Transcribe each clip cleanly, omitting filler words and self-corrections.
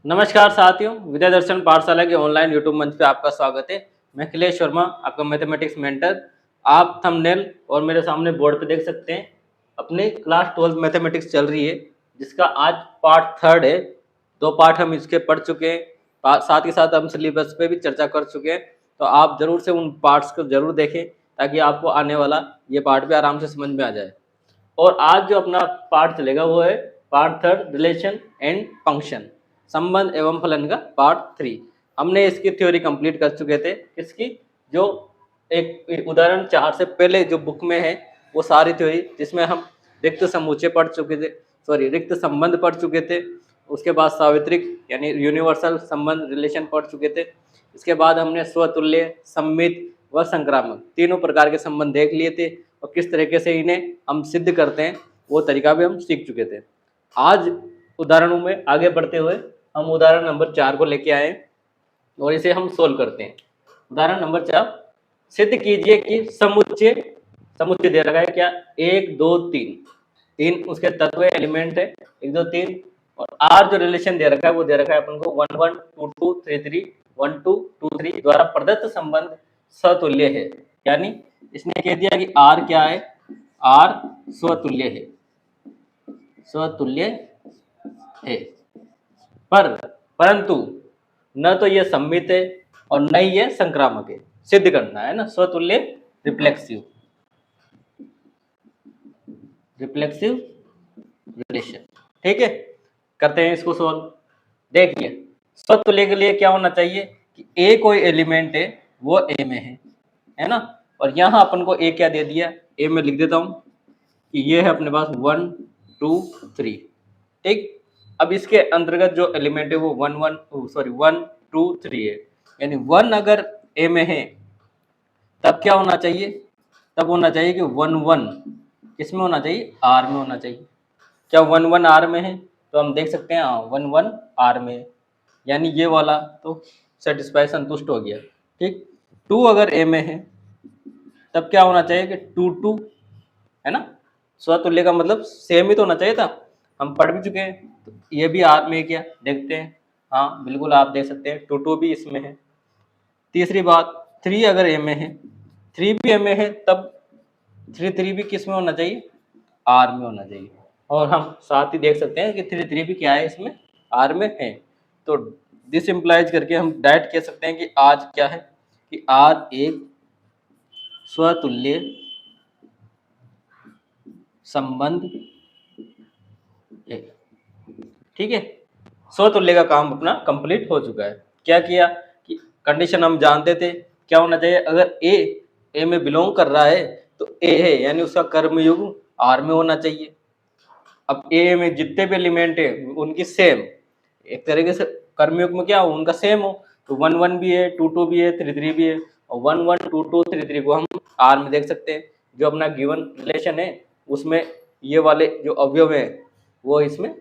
नमस्कार साथियों, विद्या दर्शन पाठशाला के ऑनलाइन यूट्यूब मंच पे आपका स्वागत है। मैं अखिलेश शर्मा, आपका मैथमेटिक्स मेंटर। आप थंबनेल और मेरे सामने बोर्ड पे देख सकते हैं, अपनी क्लास 12 मैथमेटिक्स चल रही है, जिसका आज पार्ट थर्ड है। 2 पार्ट हम इसके पढ़ चुके हैं, साथ ही साथ हम सिलेबस पे भी चर्चा कर चुके हैं। तो आप जरूर से उन पार्ट्स को जरूर देखें, ताकि आपको आने वाला ये पार्ट भी आराम से समझ में आ जाए। और आज जो अपना पार्ट चलेगा वो है part third, relation and function, संबंध एवं फलन का पार्ट 3। हमने इसकी थ्योरी कंप्लीट कर चुके थे। इसकी जो एक उदाहरण 4 से पहले जो बुक में है, वो सारी थ्योरी, जिसमें हम रिक्त समुच्चय पढ़ चुके थे, सॉरी रिक्त संबंध पढ़ चुके थे। उसके बाद सावित्रिक यानी यूनिवर्सल संबंध रिलेशन पढ़ चुके थे। इसके बाद हमने स्वतुल्य, सम्मित व संक्रामक तीनों प्रकार के संबंध देख लिए थे, और किस तरीके से इन्हें हम सिद्ध करते हैं वो तरीका भी हम सीख चुके थे। आज उदाहरणों में आगे बढ़ते हुए हम उदाहरण नंबर 4 को लेके आए और इसे हम सोल्व करते हैं। उदाहरण नंबर 4, सिद्ध कीजिए कि समुच्चय समुच्चय दे रखा है क्या, 1 2 3, 3 उसके तत्व एलिमेंट है, 1 2 3। और आर जो रिलेशन दे रखा है वो दे रखा है अपन को 1 1 2 2 3 3 1 2 2 3 द्वारा प्रदत्त संबंध सतुल्य है। यानी इसने कह दिया कि आर क्या है, आर स्वतुल्य है, स्वतुल्य है। परंतु न तो ये सम्मित है और न ही ये संक्रामक है। सिद्ध करना है ना, स्वतुल्य रिफ्लेक्सिव रिफ्लेक्सिव रिलेशन। ठीक है, करते हैं इसको सोल्व। देखिए, स्वतुल्य के लिए क्या होना चाहिए कि ए कोई एलिमेंट है वो ए में है ना। और यहाँ अपन को ए क्या दे दिया, ए में लिख देता हूँ कि ये है अपने पास 1 2 3। ठीक, अब इसके अंतर्गत जो एलिमेंट है वो 1 2 3 है। यानी 1 अगर ए में है तब क्या होना चाहिए, तब होना चाहिए कि 1 1 किसमें होना चाहिए, आर में होना चाहिए। क्या 1 1 आर में है, तो हम देख सकते हैं हाँ 1 1 आर में है। यानी ये वाला तो सेटिस्फाई, संतुष्ट हो गया। ठीक, 2 अगर ए में है तब क्या होना चाहिए कि 2 2, है ना। स्वतुल्य का मतलब सेम ही तो होना चाहिए था, हम पढ़ भी चुके हैं। तो ये भी आर में क्या, देखते हैं। हाँ बिल्कुल, आप देख सकते हैं 2 2 भी इसमें है। तीसरी बात, 3 अगर ए में है, 3 भी ए में है, तब 3 3 भी किस में होना चाहिए, आर में होना चाहिए। और हम साथ ही देख सकते हैं कि 3 3 भी क्या है, इसमें आर में है। तो दिस इम्प्लाइज करके हम डायरेक्ट कह सकते हैं कि आज क्या है कि आर एक स्वतुल्य संबंध है। ठीक है, स्वतुल्य का काम अपना कंप्लीट हो चुका है। क्या किया कि कंडीशन हम जानते थे, क्या होना चाहिए, अगर ए में बिलोंग कर रहा है तो ए है, यानी उसका कर्मयुग आर में होना चाहिए। अब ए में जितने भी एलिमेंट है उनकी सेम, एक तरीके से कर्मयुग में क्या हो, उनका सेम हो। तो 1 1 भी है, 2 2 भी है, 3 3 भी है। और 1 1 2 2 3 3 को हम आर में देख सकते हैं। जो अपना गिवन रिलेशन है उसमें ये वाले जो अवयव है वो इसमें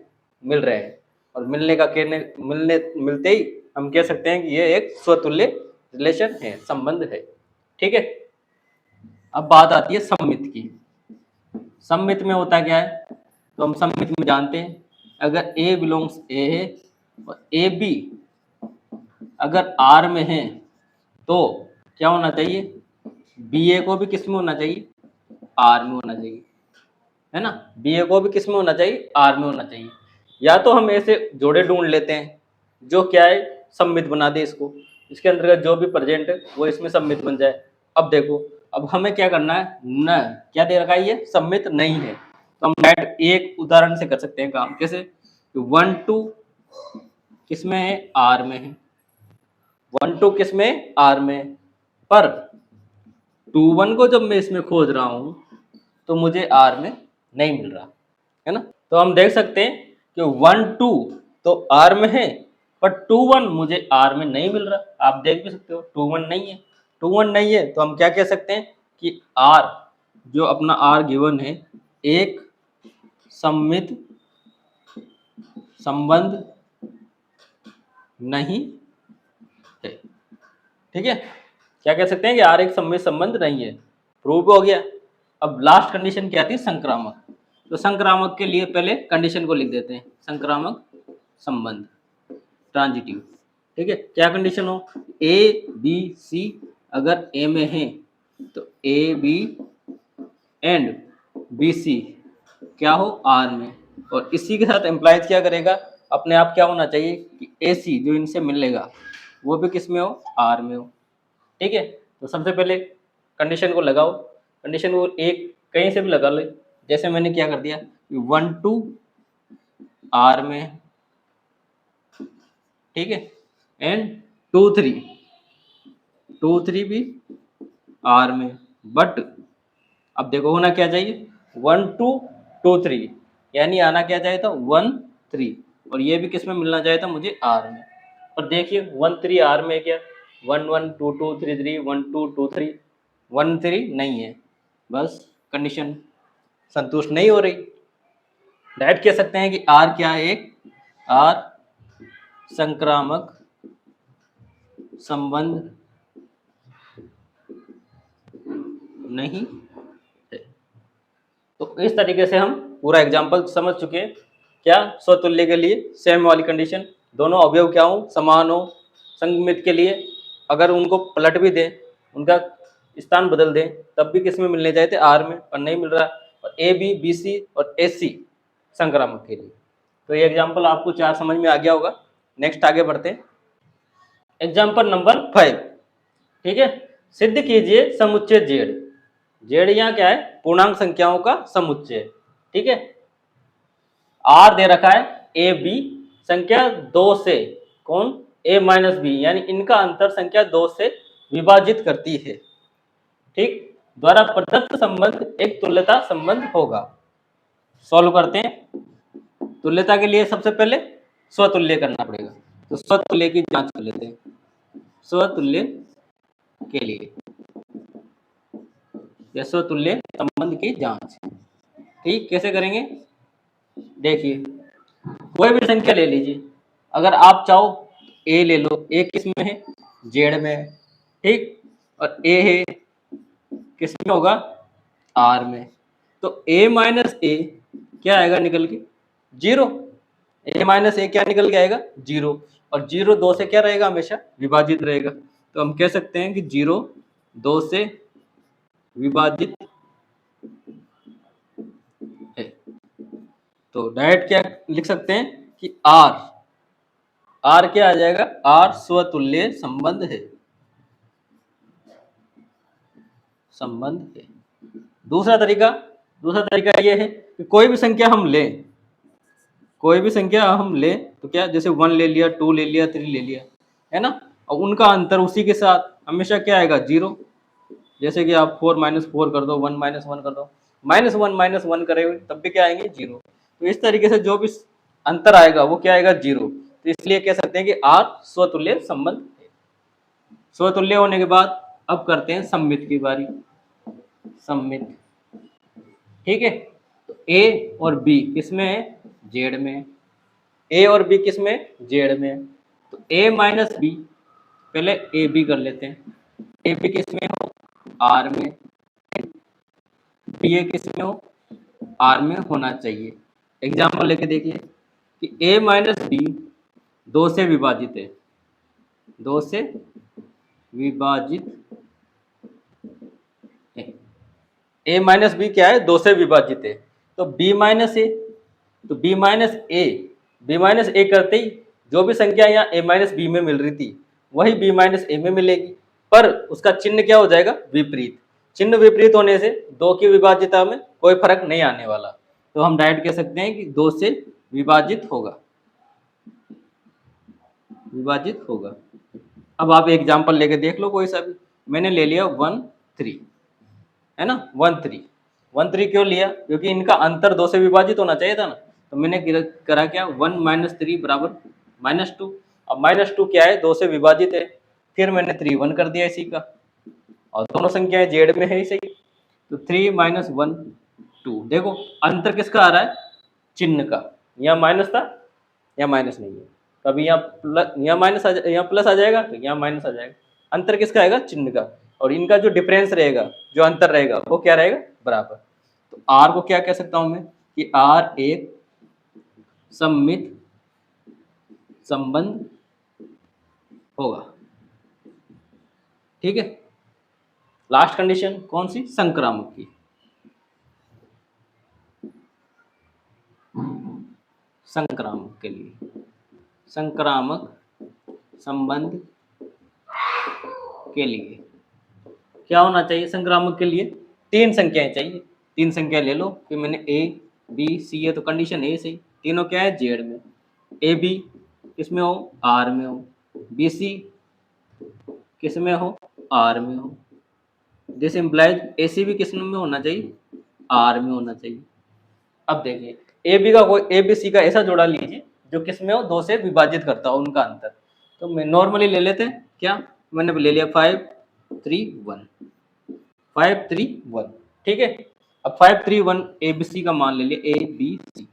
मिल रहे हैं। और मिलने का कहने मिलते ही हम कह सकते हैं कि ये एक स्वतुल्य रिलेशन है, संबंध है। ठीक है, अब बात आती है सम्मित की। सम्मित में होता क्या है, तो हम सम्मित में जानते हैं, अगर ए बिलोंग्स ए है और ए बी अगर आर में है तो क्या होना चाहिए, बी ए को भी किस में होना चाहिए, आर में होना चाहिए, है ना। बी ए को भी किस में होना चाहिए, आर में होना चाहिए। या तो हम ऐसे जोड़े ढूंढ लेते हैं जो क्या है, सम्मित बना दे इसको, इसके अंतर्गत जो भी प्रेजेंट है वो इसमें सम्मित बन जाए। अब देखो, अब हमें क्या करना है, न क्या दे रखा है, ये सम्मित नहीं है। तो हम डायरेक्ट एक उदाहरण से कर सकते हैं काम, कैसे, 1 2 किसमें है, आर में है। 1 2 किसमें, आर में। पर 2 1 को जब मैं इसमें खोज रहा हूं तो मुझे आर में नहीं मिल रहा, है ना। तो हम देख सकते हैं कि 1 2 तो आर में है, पर 2 1 मुझे आर में नहीं मिल रहा। आप देख भी सकते हो 2 1 नहीं है। 2 1 नहीं है तो हम क्या कह सकते हैं कि आर, जो अपना आर गिवन है, एक सम्मित संबंध नहीं है। ठीक है, क्या कह सकते हैं कि आर एक सम्मित संबंध नहीं है, प्रूव हो गया। अब लास्ट कंडीशन क्या थी, संक्रामक। तो संक्रामक के लिए पहले कंडीशन को लिख देते हैं, संक्रामक संबंध। ट्रांजिटिव। ठीक है, क्या कंडीशन हो, ए बी सी अगर ए में है तो A B and B C क्या हो, आर में, और इसी के साथ एम्प्लाइज क्या करेगा, अपने आप क्या होना चाहिए कि ए सी जो इनसे मिलेगा वो भी किस में हो, आर में हो। ठीक है, तो सबसे पहले कंडीशन को लगाओ, कंडीशन को एक कहीं से भी लगा लो, जैसे मैंने क्या कर दिया 1 2 आर में, ठीक है, एंड 2 3 भी आर में, बट अब देखो होना क्या चाहिए 1 2 2 3, यानी आना क्या चाहिए था 1 3, और ये भी किस में मिलना चाहिए था मुझे, आर में। और देखिए 1 3 आर में क्या 1 1 2 2 3 3 1 2 2 3 1 3 नहीं है, बस कंडीशन संतुष्ट नहीं हो रही। डायरेक्ट कह सकते हैं कि आर क्या है, एक आर संक्रामक संबंध नहीं है। तो इस तरीके से हम पूरा एग्जाम्पल समझ चुके हैं। क्या स्वतुल्य के लिए सेम वाली कंडीशन, दोनों अवयव क्या हो, समान हो, संगमित के लिए अगर उनको पलट भी दें, उनका स्थान बदल दें, तब भी किस में मिलने चाहिए थे, आर में, और नहीं मिल रहा। और ए बी बी सी और ए सी संक्रामक के लिए। तो ये एग्जाम्पल आपको 4 समझ में आ गया होगा। नेक्स्ट आगे बढ़ते हैं, एग्जाम्पल नंबर 5। ठीक है, सिद्ध कीजिए समुच्चय जेड। जेड यहाँ क्या है, पूर्णांक संख्याओं का समुच्चय। ठीक है, आर दे रखा है, ए बी संख्या 2 से कौन, ए माइनस बी, यानी इनका अंतर संख्या 2 से विभाजित करती है। ठीक, द्वारा प्रदत्त संबंध एक तुल्यता संबंध होगा। सॉल्व करते हैं। तुल्यता के लिए सबसे पहले स्वतुल्य करना पड़ेगा, तो स्वतुल्य की जांच कर लेते हैं। स्वतुल्य के लिए या स्वतुल्य संबंध की जांच, ठीक, कैसे करेंगे, देखिए कोई भी संख्या ले लीजिए, अगर आप चाहो ए ले लो, ए किस में है, जेड में है, ठीक, और ए है किस में होगा, आर में, तो ए माइनस ए क्या आएगा निकल के, 0। ए माइनस ए क्या निकल के आएगा, 0, और 0 2 से क्या रहेगा, हमेशा विभाजित रहेगा। तो हम कह सकते हैं कि 0 2 से विभाजित है। तो डायरेक्ट क्या लिख सकते हैं कि आर क्या आ जाएगा, आर स्वतुल्य संबंध है, संबंध है। दूसरा तरीका ये है कि कोई भी संख्या हम लें, कोई भी संख्या हम लें तो क्या, जैसे 1 ले लिया, 2 ले लिया, 3 ले लिया, है ना, और उनका अंतर उसी के साथ हमेशा क्या आएगा, 0। जैसे कि आप 4 - 4 कर दो, 1 - 1 कर दो, -1 - 1 करेंगे तब भी क्या आएंगे, 0। तो इस तरीके से जो भी अंतर आएगा वो क्या आएगा, 0। तो इसलिए कह सकते हैं कि आर स्वतुल्य संबंध है। स्वतुल्य होने के बाद अब करते हैं सममित की बारी, सममित। ठीक है, तो ए और बी किसमें है, जेड में, ए और बी किसमें, जेड में, तो ए माइनस बी, पहले ए बी कर लेते हैं, ए बी किसमें हो, आर में, बी ए किसमें हो, आर में होना चाहिए। एग्जाम्पल लेके देखिए कि ए माइनस बी 2 से विभाजित है, 2 से विभाजित है, ए माइनस बी क्या है, 2 से विभाजित है, तो बी माइनस ए, तो बी माइनस ए करते ही जो भी संख्या यहाँ ए माइनस बी में मिल रही थी वही बी माइनस ए में मिलेगी, पर उसका चिन्ह क्या हो जाएगा, विपरीत। चिन्ह विपरीत होने से 2 की विभाजिता में कोई फर्क नहीं आने वाला, तो हम डायरेक्ट कह सकते हैं कि 2 से विभाजित होगा, विभाजित होगा। अब आप एग्जाम्पल लेके देख लो कोई सा भी, मैंने ले लिया 1 3, है ना, 1 3 क्यों लिया, क्योंकि इनका अंतर 2 से विभाजित होना चाहिए था ना, तो मैंने करा क्या, 1 - 3 बराबर -2। अब -2 क्या है, 2 से विभाजित है, फिर मैंने 3 1 कर दिया इसी का, और दोनों संख्याएं जेड में है इसे, तो 3 - 1 2। देखो अंतर किसका आ रहा है, चिन्ह का, यहाँ माइनस था, यहाँ माइनस नहीं है, कभी यहाँ प्लस, यहाँ माइनस यहाँ प्लस आ जाएगा, तो यहाँ माइनस आ जाएगा। अंतर किसका आएगा, चिन्ह का, और इनका जो डिफरेंस रहेगा, जो अंतर रहेगा वो क्या रहेगा, बराबर। तो आर को क्या कह सकता हूं मैं कि आर एक सममित संबंध होगा। ठीक है, लास्ट कंडीशन कौन सी, संक्रामक की। संक्रामक के लिए, संक्रामक संबंध के लिए क्या होना चाहिए, संक्रामक के लिए तीन संख्याएं चाहिए। तीन संख्या ले लो, फिर मैंने ए बी सी है तो कंडीशन ए सही, तीनों क्या है, जेड में। ए बी किस में हो, आर में हो। बी सी किस में हो, आर में हो। दिस इम्प्लाइज ए सी भी किस में होना चाहिए, आर में होना चाहिए। अब देखिए ए बी का कोई, ए बी सी का ऐसा जोड़ा लीजिए जो किस में हो, दो से विभाजित करता हो उनका अंतर। तो मैं नॉर्मली ले लेते हैं, क्या मैंने ले लिया 5 3 1, 5 3 1। ठीक है, अब 5 3 1 ए बी सी का मान ले लिया, ए बी सी।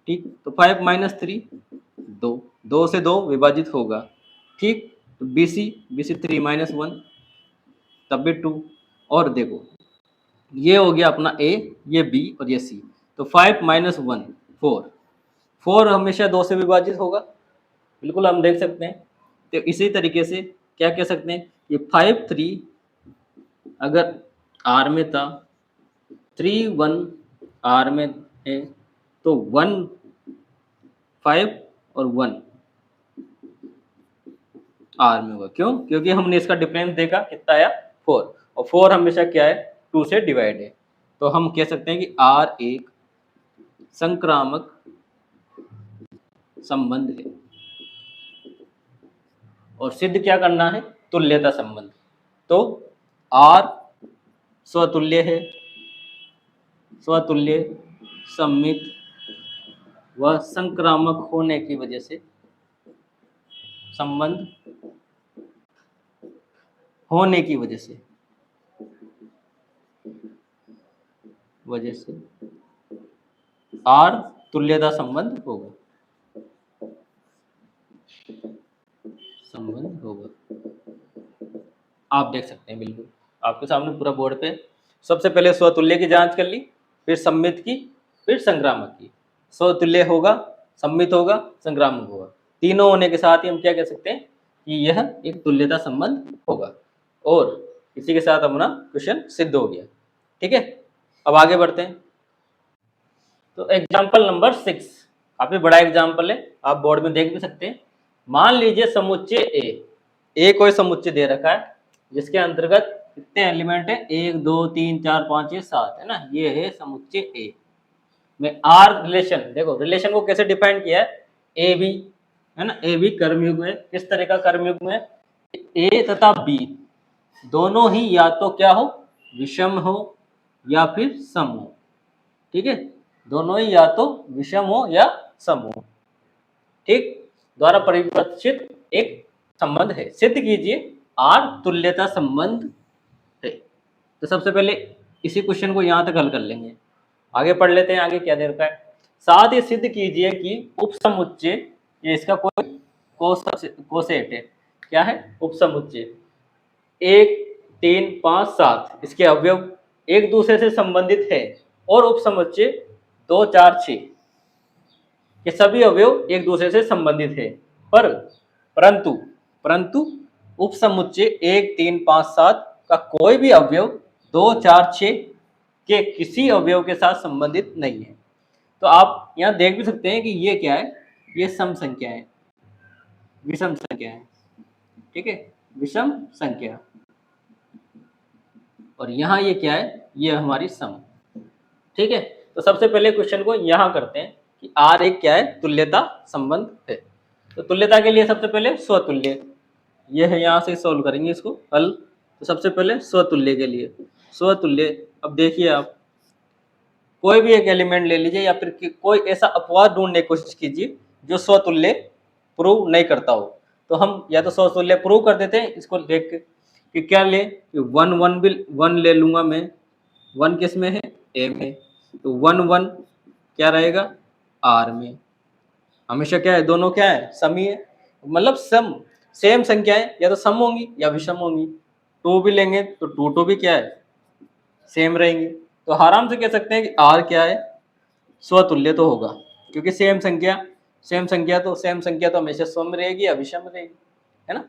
ठीक, तो 5 माइनस 3 2, 2 से 2 विभाजित होगा। ठीक, तो बी सी 3 माइनस 1 तब भी 2। और देखो ये हो गया अपना ए, ये बी और ये सी। तो 5 माइनस 1 4, 4 हमेशा 2 से विभाजित होगा, बिल्कुल हम देख सकते हैं। तो इसी तरीके से क्या कह सकते हैं, ये 5 3 अगर आर में था, 3 1 आर में है, तो 1 5 और 1 आर में होगा। क्यों, क्योंकि हमने इसका डिफरेंस देखा कितना आया 4, और 4 हमेशा क्या है, 2 से डिवाइड है। तो हम कह सकते हैं कि आर एक संक्रामक संबंध है। और सिद्ध क्या करना है, तुल्यता संबंध। तो आर स्वतुल्य है, स्वतुल्य सममित व संक्रामक होने की वजह से, संबंध होने की वजह से आर तुल्यता संबंध होगा, संबंध होगा। आप देख सकते हैं बिल्कुल आपके सामने पूरा बोर्ड पे। सबसे पहले स्वतुल्य की जांच कर ली, फिर सम्मित की, फिर संक्रामक की। स्वतुल्य होगा, सम्मित होगा, संक्रामक होगा, तीनों होने के साथ ही हम क्या कह सकते हैं कि यह एक तुल्यता संबंध होगा। और इसी के साथ अपना क्वेश्चन सिद्ध हो गया। ठीक है, अब आगे बढ़ते हैं। तो एग्जाम्पल नंबर 6 काफी बड़ा एग्जाम्पल है, आप बोर्ड में देख भी सकते हैं। मान लीजिए समुच्चय ए कोई समुच्चय दे रखा है जिसके अंतर्गत कितने एलिमेंट है, 1 2 3 4 5 6 7 है ना, ये है समुच्चय ए में। आर रिलेशन, देखो रिलेशन को कैसे डिफाइन किया है, ए बी है ना, ए बी कर्मयुग्म है। किस तरह का कर्मयुग्म है, ए तथा बी दोनों ही या तो क्या हो, विषम हो या फिर सम हो। ठीक है, दोनों ही या तो विषम हो या सम हो। ठीक, द्वारा परिभाषित एक संबंध है, सिद्ध कीजिए आर तुल्यता संबंध है। तो सबसे पहले इसी क्वेश्चन को यहां तक हल कर लेंगे, आगे पढ़ लेते हैं। आगे क्या दे रखा है, साथ ही सिद्ध कीजिए कि उपसमुच्चय, ये इसका कोई कोसेट है, क्या है, उपसमुच्चय 1 3 5 7 इसके अवयव एक दूसरे से संबंधित है, और उपसमुच्चय 2 4 6 ये सभी अवयव एक दूसरे से संबंधित है। परंतु उपसमुच्चय 1 3 5 7 का कोई भी अवयव 2 4 6 के किसी अवयव के साथ संबंधित नहीं है। तो आप यहाँ देख भी सकते हैं कि ये क्या है, ये सम संख्या है, विषम संख्या है। ठीक है, विषम संख्या। और यहाँ ये क्या है, ये हमारी सम। ठीक है, तो सबसे पहले क्वेश्चन को यहाँ करते हैं कि आर एक क्या है, तुल्यता संबंध है। तो तुल्यता के लिए सबसे पहले स्वतुल्य, ये है, यहाँ से सॉल्व करेंगे इसको हल। तो सबसे पहले स्वतुल्य के लिए, स्वतुल्य, अब देखिए आप कोई भी एक एलिमेंट ले लीजिए या फिर कोई ऐसा अपवाद ढूंढने की कोशिश कीजिए जो स्वतुल्य प्रूव नहीं करता हो। तो हम या तो स्वतुल्य प्रूव कर देते हैं इसको देख के कि क्या ले, कि 1 1 भी 1 ले लूंगा मैं, 1 किस में है, ए में, तो 1 1 क्या रहेगा, आर में। हमेशा क्या है, दोनों क्या है, सम ही है, मतलब सम सेम संख्याएं या तो सम होंगी या विषम होंगी। 2 भी लेंगे तो 2 2 भी क्या है, सेम रहेंगे। तो आराम से कह सकते हैं कि आर क्या है, स्वतुल्य तो होगा, क्योंकि सेम संख्या तो हमेशा सम रहेगी या विषम रहेगी, है ना।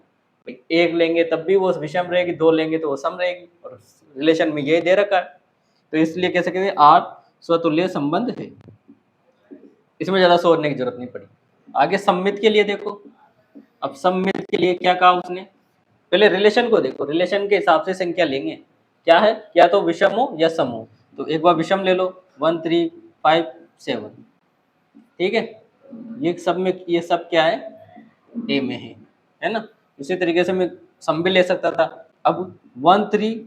एक लेंगे तब भी वो विषम रहेगी, दो लेंगे तो वो सम रहेगी, और रिलेशन में ये दे रखा है, तो इसलिए कह सकते हैं आर स्वतुल्य संबंध है। इसमें ज्यादा सोचने की जरूरत नहीं पड़ी। आगे सम्मित के लिए देखो, अब सम्मित के लिए क्या कहा उसने, पहले रिलेशन को देखो, रिलेशन के हिसाब से संख्या लेंगे, क्या है, या तो विषम हो या सम हो। तो एक बार विषम ले लो, 1 3 5 7, ठीक है, ये सब में ये सब क्या है, ए में है ना। इसी तरीके से मैं सम भी ले सकता था। अब 1 3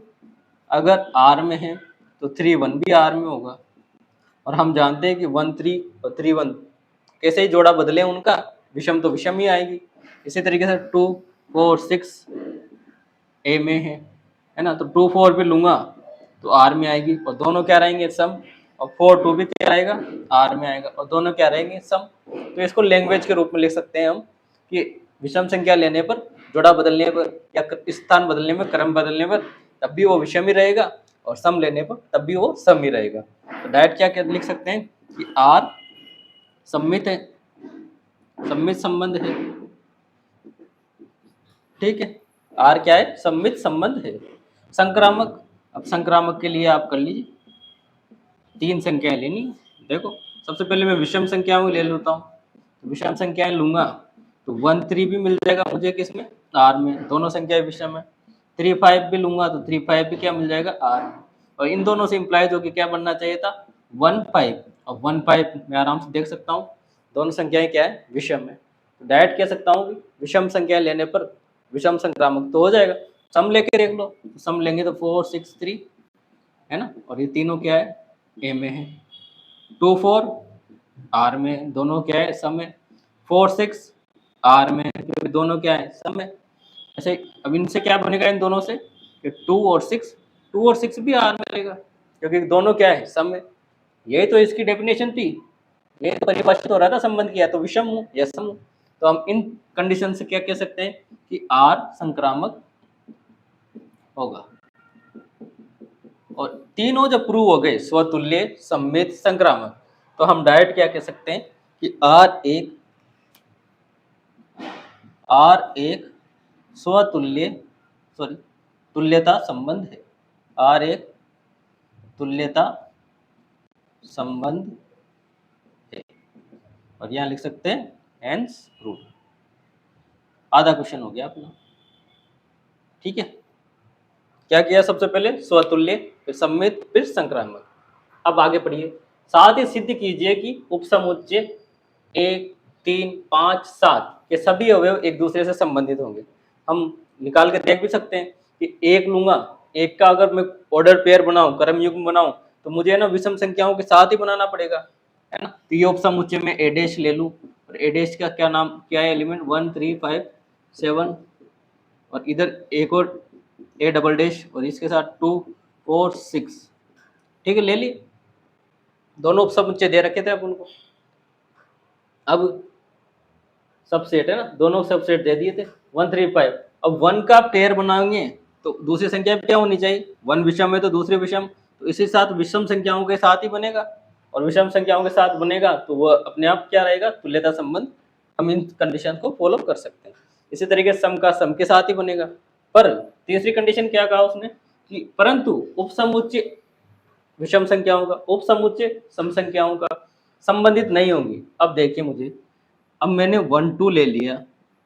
अगर आर में है तो 3 1 भी आर में होगा, और हम जानते हैं कि 1 3 और 3 1 कैसे ही जोड़ा बदले उनका, विषम तो विषम ही आएगी। इसी तरीके से 2 4 6 ए में है ना, तो 2 4 भी लूंगा तो आर में आएगी, और दोनों क्या रहेंगे, सम, और 4 2 भी क्या आएगा, आर में आएगा, और दोनों क्या रहेंगे, सम। तो इसको लैंग्वेज के रूप में लिख सकते हैं हम कि विषम संख्या लेने पर, जोड़ा बदलने पर, या स्थान बदलने में, क्रम बदलने पर तब भी वो विषम ही रहेगा, और सम लेने पर तब भी वो सम ही रहेगा। तो डायरेक्ट क्या लिख सकते हैं कि आर सम्मित है, सम्मित संबंध है, ठीक है, आर क्या है, सम्मित संबंध है। संक्रामक, अब संक्रामक के लिए आप कर लीजिए, 3 संख्याएं लेनी है। देखो सबसे पहले मैं विषम संख्याओं ले लेता हूँ, तो विषम संख्याएं लूंगा तो 1 3 भी मिल जाएगा मुझे किसमें, आर में, दोनों संख्याएं विषम है। 3 5 भी लूंगा तो 3 5 भी क्या मिल जाएगा, आर में, और इन दोनों से इंप्लाइज होकर क्या बनना चाहिए था, 1 5, और 1 5 मैं आराम से देख सकता हूँ दोनों संख्याएं क्या है, विषम है। तो डायरेक्ट कह सकता हूँ कि विषम संख्या लेने पर विषम संक्रामक तो हो जाएगा। सम लेके देख लो, सम लेंगे तो 4 6 3 है ना, और ये तीनों क्या है, ए में है। 2 4 आर में, दोनों क्या है, सम है। 4 6 आर में, क्योंकि दोनों क्या है, सम है। ऐसे अब इनसे क्या बनेगा, इन दोनों से 2 और 6, 2 और 6 भी आर में रहेगा, क्योंकि दोनों क्या है, सम है। यही तो इसकी डेफिनेशन थी, ये तो परिभाषित हो रहा था संबंध किया, तो विषम हो या सम हो। तो हम इन कंडीशन से क्या कह सकते हैं कि आर संक्रामक होगा। और तीनों जब प्रूव हो गए, स्वतुल्य, सम्मित, संक्रामक, तो हम डायरेक्ट क्या कह सकते हैं कि आर एक स्वतुल्य, सॉरी, तुल्यता संबंध है। आर एक तुल्यता संबंध है, और यहां लिख सकते हैं हेंस प्रूव। आधा क्वेश्चन हो गया अपना, ठीक है। क्या किया, सबसे पहले स्वतुल्य, फिर सम्मित, फिर संक्रामक। अब आगे पढ़िए, साथ ही सिद्ध कीजिए कि उपसमुच्चय 1 3 5 7 के सभी अवयव एक दूसरे से संबंधित होंगे। हम निकाल के देख भी सकते हैं कि एक लूंगा, एक का अगर मैं ऑर्डर पेयर बनाऊं, क्रम युग्म बनाऊं, तो मुझे ना विषम संख्याओं के साथ ही बनाना पड़ेगा, है ना। तो ये उपसमुच्चय में ए डैश ले लूं, और ए डैश का क्या नाम, क्या है, एलिमेंट 1 3 5 7, और इधर एक और ए डबल डैश, और इसके साथ 2 4 6, ठीक है, ले ली। दोनों उपसमुच्चय दे रखे थे अपन को। अब सबसेट है ना, दोनों सबसेट दे दिए थे 1 3 5। अब 1 का पेयर बनाएंगे तो दूसरी संख्या क्या होनी चाहिए, 1 विषम है तो दूसरी विषम, तो इसी साथ विषम संख्याओं के साथ ही बनेगा, और विषम संख्याओं के साथ बनेगा तो वह अपने आप क्या रहेगा, तुल्यता संबंध। हम इन कंडीशन को फॉलो कर सकते हैं। इसी तरीके से सम का सम के साथ ही बनेगा। पर तीसरी कंडीशन क्या कहा उसने कि परंतु उपसमुच्चय विषम संख्याओं का, उपसमुच्चय सम संख्याओं का संबंधित नहीं होंगी। अब देखिए मुझे, अब मैंने 1 2 ले लिया,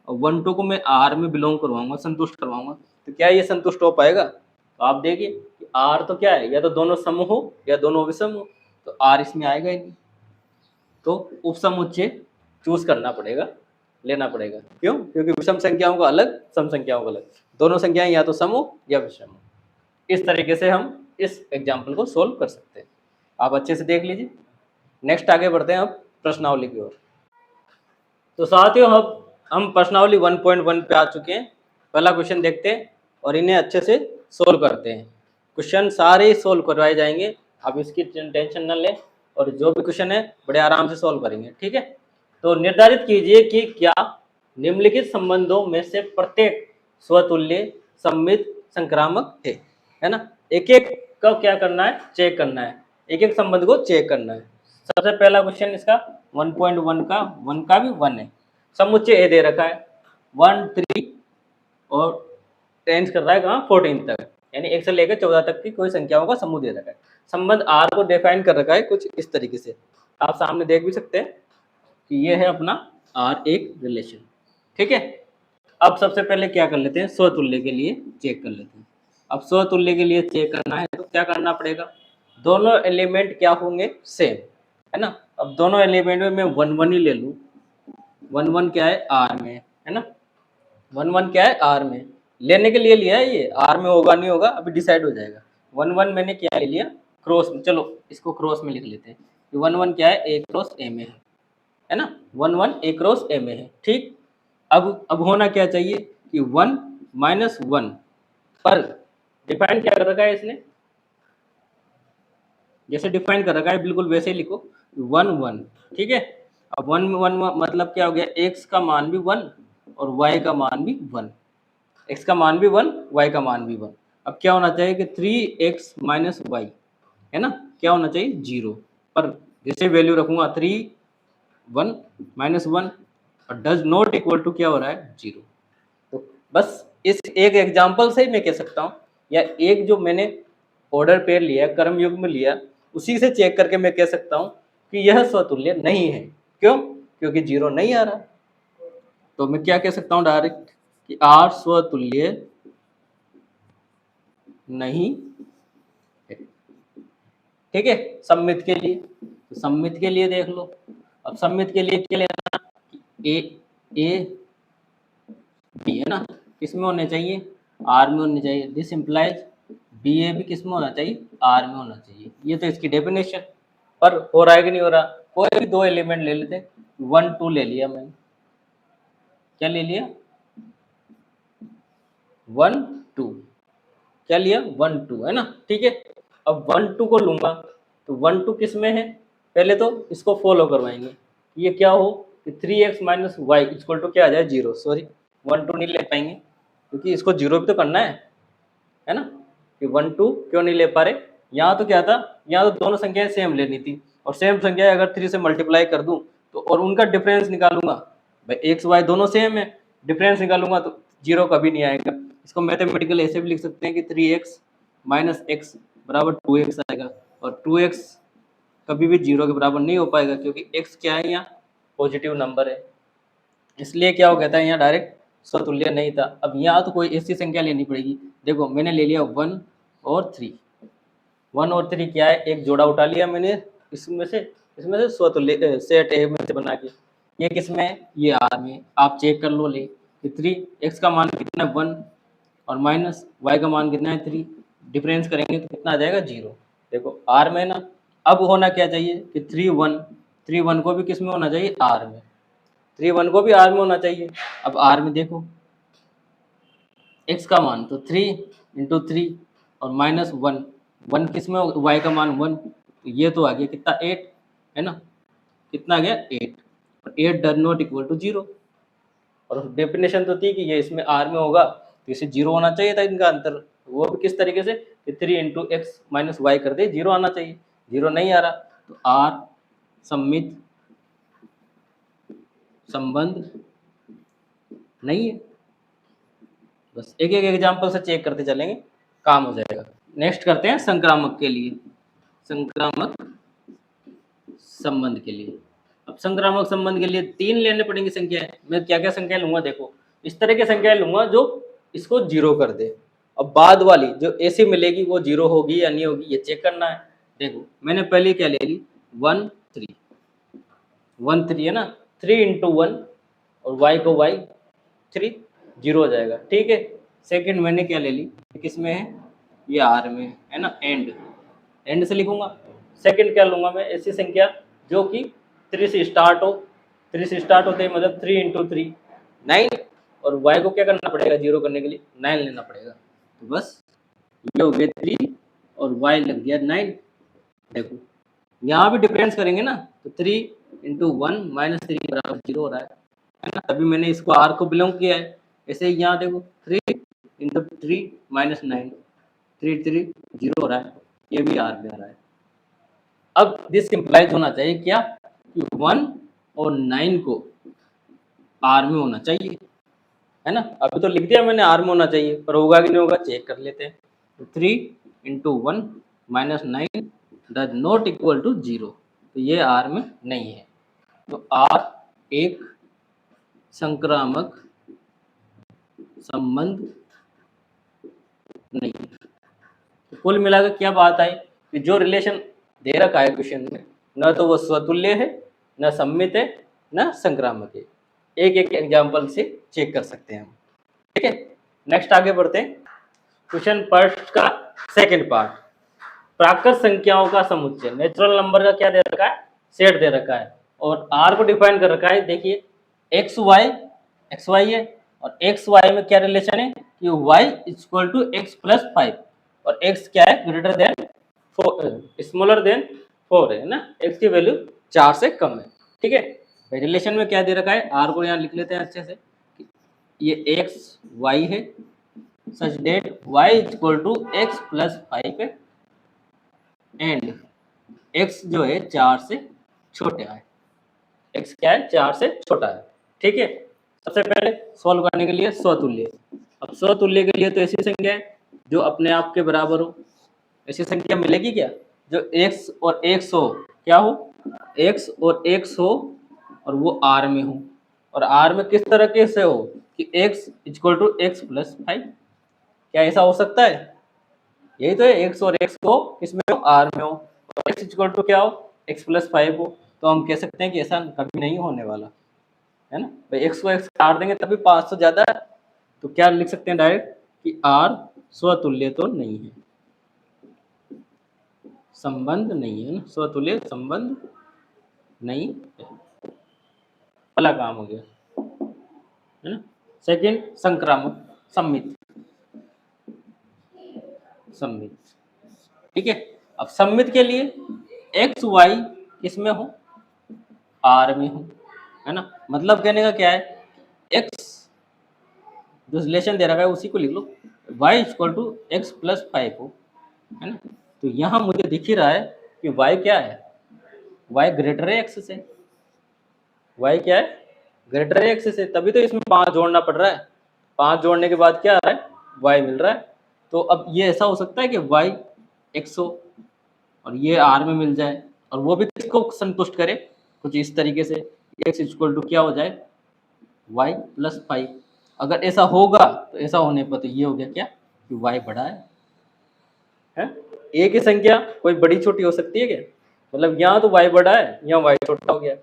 और 1 2 को मैं आर में बिलोंग करवाऊंगा, संतुष्ट करवाऊंगा, तो क्या ये संतुष्ट हो पाएगा? तो आप देखिए कि आर तो क्या है, या तो दोनों सम हो या दोनों विषम हो, तो आर इसमें आएगा ही नहीं। तो उपसमुच्चय चूज करना पड़ेगा, लेना पड़ेगा। क्यों? क्योंकि विषम संख्याओं का अलग, सम संख्याओं का अलग, दोनों संख्याएं या तो सम हो या विषम हो। इस तरीके से हम इस एग्जाम्पल को सोल्व कर सकते हैं। आप अच्छे से देख लीजिए। नेक्स्ट आगे बढ़ते हैं अब प्रश्नावली की ओर। तो साथियों अब हम प्रश्नावली 1.1 पे आ चुके हैं। पहला क्वेश्चन देखते हैं और इन्हें अच्छे से सोल्व करते हैं। क्वेश्चन सारे सोल्व करवाए जाएंगे, आप इसकी टेंशन न लें, और जो भी क्वेश्चन है बड़े आराम से सोल्व करेंगे, ठीक है। तो निर्धारित कीजिए कि क्या निम्नलिखित संबंधों में से प्रत्येक स्वतुल्य, सम्मित, संक्रामक है ना। एक एक का क्या करना है, चेक करना है, एक एक संबंध को चेक करना है। सबसे पहला क्वेश्चन इसका 1.1 का 1 का भी 1 है, समुच्चय ए दे रखा है 1 3 और रेंज कर रहा है कहाँ 14 तक, यानी 1 से लेकर 14 तक की कोई संख्याओं का समूह दे रखा है। संबंध आर को डिफाइन कर रखा है कुछ इस तरीके से, आप सामने देख भी सकते हैं कि ये है अपना आर एक रिलेशन। ठीक है, अब सबसे पहले क्या कर लेते हैं, स्वतुल्य के लिए चेक कर लेते हैं। अब स्वतुल्य के लिए चेक करना है तो क्या करना पड़ेगा, दोनों एलिमेंट क्या होंगे, सेम, है ना। अब दोनों एलिमेंट में मैं 1 1 ही ले लूँ, 1 1 क्या है आर में, है ना, 1 1 क्या है आर में, लेने के लिए लिया है ये, आर में होगा नहीं होगा अभी डिसाइड हो जाएगा। 1 1 मैंने क्या ले लिया क्रॉस में, चलो इसको क्रॉस में लिख लेते हैं कि 1 1 क्या है ए क्रॉस ए में है ना, 1 1 ए क्रॉस ए में है। ठीक, अब होना क्या चाहिए कि 1 माइनस 1 पर डिफाइन क्या कर रखा है इसने, जैसे डिफाइन कर रखा है बिल्कुल वैसे ही लिखो 1 1। ठीक है, अब 1 1 मतलब क्या हो गया, x का मान भी 1 और y का मान भी 1, x का मान भी 1 y का मान भी 1। अब क्या होना चाहिए कि 3x माइनस वाई, है ना, क्या होना चाहिए 0, पर जैसे वैल्यू रखूंगा 3 1 माइनस 1 और डज नॉट इक्वल टू क्या हो रहा है 0। तो बस इस एक एग्जाम्पल से ही मैं कह सकता हूँ, या एक जो मैंने ऑर्डर पेयर लिया, कर्म युग में लिया, उसी से चेक करके मैं कह सकता हूँ कि यह स्वतुल्य नहीं है। क्यों, क्योंकि 0 नहीं आ रहा। तो मैं क्या कह सकता हूँ डायरेक्ट कि आर स्वतुल्य नहीं है। ठीक है, सममित के लिए, तो सममित के लिए देख लो, अब सममित के लिए क्या लेना, ए ए बी, है ना, किस में होने चाहिए, आर में होने चाहिए। दिस इम्प्लाइज बी ए भी किस में होना चाहिए, आर में होना चाहिए। ये तो इसकी डेफिनेशन, पर हो रहा है कि नहीं हो रहा। कोई भी दो एलिमेंट ले लेते, 1 2 ले लिया मैंने, क्या ले लिया 1 2, क्या लिया 1 2, है ना। ठीक है, अब 1 2 को लूंगा तो 1 2 किस में है, पहले तो इसको फॉलो करवाएंगे, ये क्या हो कि 3x minus Y equal to क्या आ जाए 0। सॉरी 1 2 नहीं ले पाएंगे क्योंकि इसको 0 भी तो करना है ना, कि 1 2 क्यों नहीं ले पा रहे। यहाँ तो क्या था, यहाँ तो दोनों संख्याएं सेम लेनी थी, और सेम संख्या अगर 3 से मल्टीप्लाई कर दूं तो और उनका डिफरेंस निकालूंगा, भाई एक्स वाई दोनों सेम है, डिफरेंस निकालूंगा तो 0 कभी नहीं आएगा। इसको मैथमेटिकल ऐसे भी लिख सकते हैं कि 3x माइनस एक्स बराबर 2x आएगा, और 2x कभी भी 0 के बराबर नहीं हो पाएगा क्योंकि x क्या है, यहाँ पॉजिटिव नंबर है, इसलिए क्या हो गया था यहाँ डायरेक्ट स्वतुल्य नहीं था। अब यहाँ तो कोई ऐसी संख्या लेनी पड़ेगी, देखो मैंने ले लिया 1 और 3, 1 और 3 क्या है, एक जोड़ा उठा लिया मैंने इसमें से स्वतुल्य सेट ए में से बना के, ये किसमें है, ये आर में। आप चेक कर लो ले कि 3 x का मान कितना है 1 और माइनस y का मान कितना है 3, डिफरेंस करेंगे तो कितना आ जाएगा 0। देखो आर में ना, अब होना क्या चाहिए कि 3 1 को भी किस में होना चाहिए, आर में, 3 1 को भी आर में होना चाहिए। अब आर में देखो x का मान तो 3 इंटू 3 और माइनस 1, 1 किस में, y का मान 1, तो ये तो आ गया कितना 8, है ना, कितना आ गया 8, और 8 डज नॉट इक्वल टू 0, और डेफिनेशन तो थी कि ये इसमें आर में होगा तो इसे 0 होना चाहिए था इनका अंतर, वो भी किस तरीके से कि 3 इंटू एक्स माइनस वाई कर दे 0 आना चाहिए, 0 नहीं आ रहा, तो आर सममित संबंध नहीं है। बस एक एक एग्जाम्पल से चेक करते चलेंगे, काम हो जाएगा। नेक्स्ट करते हैं संक्रामक के लिए, संक्रामक संबंध के लिए। अब संक्रामक संबंध के लिए 3 लेने पड़ेंगे संख्याएं। मैं क्या क्या संख्या लूंगा, देखो इस तरह की संख्याएं लूंगा जो इसको 0 कर दे, अब बाद वाली जो ऐसी मिलेगी वो 0 होगी या नहीं होगी ये चेक करना है। देखो मैंने पहले क्या ले ली 1 3, 1 3 है ना, 3 इंटू 1 और y को y 3 0 हो जाएगा। ठीक है, सेकंड मैंने क्या ले ली, किस में है, ये आर में है ना, एंड से लिखूंगा। सेकंड क्या लूंगा मैं, ऐसी संख्या जो कि 3 से स्टार्ट हो, 3 से स्टार्ट होते ही मतलब 3 इंटू 3 9, और y को क्या करना पड़ेगा 0 करने के लिए 9 लेना पड़ेगा। तो बस ये हो गया 3 और y लग गया 9। देखो यहाँ भी डिफरेंस करेंगे ना तो 3 इंटू 1 माइनस 3 बराबर 0 हो रहा है ना, तभी मैंने इसको r को बिलोंग किया है। ऐसे ही यहाँ देखो 3 इंटू 3 माइनस 9, 3 3 0 हो रहा है, ये भी r में आ रहा है। अब दिस इम्प्लाइज होना चाहिए क्या कि 1 और 9 को r में होना चाहिए, है ना। अभी तो लिख दिया मैंने आर में होना चाहिए, पर होगा कि नहीं होगा चेक कर लेते हैं। तो 3 × 1 - 9 डज नॉट इक्वल टू 0, तो ये आर में नहीं है। तो आर एक संक्रामक संबंध नहीं है। तो कुल मिलाकर क्या बात आई कि जो रिलेशन दे रखा है क्वेश्चन में, न तो वो स्वतुल्य है, न सममित है, न संक्रामक है। एक एक एग्जाम्पल से चेक कर सकते हैं हम। ठीक है, नेक्स्ट आगे बढ़ते हैं। क्वेश्चन फर्स्ट का सेकंड पार्ट, प्राकृत संख्याओं का समुच्चय। नेचुरल नंबर का क्या दे रखा है, सेट दे रखा है, और आर को डिफाइन कर रखा है। देखिए एक्स वाई है, और एक्स वाई में क्या रिलेशन है कि y equal to x plus 5, और x क्या है, ग्रेटर देन 4, स्मॉलर देन 4 है ना, x की वैल्यू 4 से कम है। ठीक है, रिलेशन में क्या दे रखा है, r को यहाँ लिख लेते हैं अच्छे से। ये एक्स वाई है such that y equal to x plus 5 है, एंड x जो है 4 से छोटा है। x क्या है, 4 से छोटा है। ठीक है, सबसे पहले सॉल्व करने के लिए स्वतुल्य। अब स्वतुल्य के लिए तो ऐसी संख्या है जो अपने आप के बराबर हो। ऐसी संख्या मिलेगी क्या जो x और x हो, क्या हो, x और x हो और वो r में हो, और r में किस तरह के से हो कि x equal to x plus 5। क्या ऐसा हो सकता है, यही तो है, x और x को किसमें हो, r में हो, और x इक्वल टू क्या हो, x प्लस 5 हो। तो हम कह सकते हैं कि ऐसा कभी नहीं होने वाला है ना भाई। x को x काट देंगे तभी 5 से ज्यादा है, तो क्या लिख सकते हैं डायरेक्ट कि r स्वतुल्य तो नहीं है, संबंध नहीं है ना, स्वतुल्य संबंध नहीं है। पहला काम हो गया है ना। सेकंड, संक्रामक सम्मित। ठीक है, अब सम्मित के लिए एक्स वाई किसमें हो, आर में हो, है ना। मतलब कहने का क्या है, एक्स जो रिलेशन दे रखा है उसी को लिख लो, y equal to x plus 5 हो, है ना। तो यहाँ मुझे दिख ही रहा है कि y क्या है, y ग्रेटर है x से, y क्या है, ग्रेटर है x से, तभी तो इसमें 5 जोड़ना पड़ रहा है। 5 जोड़ने के बाद क्या आ रहा है, y मिल रहा है। तो अब ये ऐसा हो सकता है कि y x हो और ये r में मिल जाए, और वो भी किसको संतुष्ट करे, कुछ इस तरीके से x इक्वल टू क्या हो जाए, y प्लस 5। अगर ऐसा होगा तो ऐसा होने पर तो ये हो गया क्या कि y बड़ा है? एक ही संख्या कोई बड़ी छोटी हो सकती है क्या, मतलब यहाँ तो y बड़ा है, यहाँ y छोटा हो गया,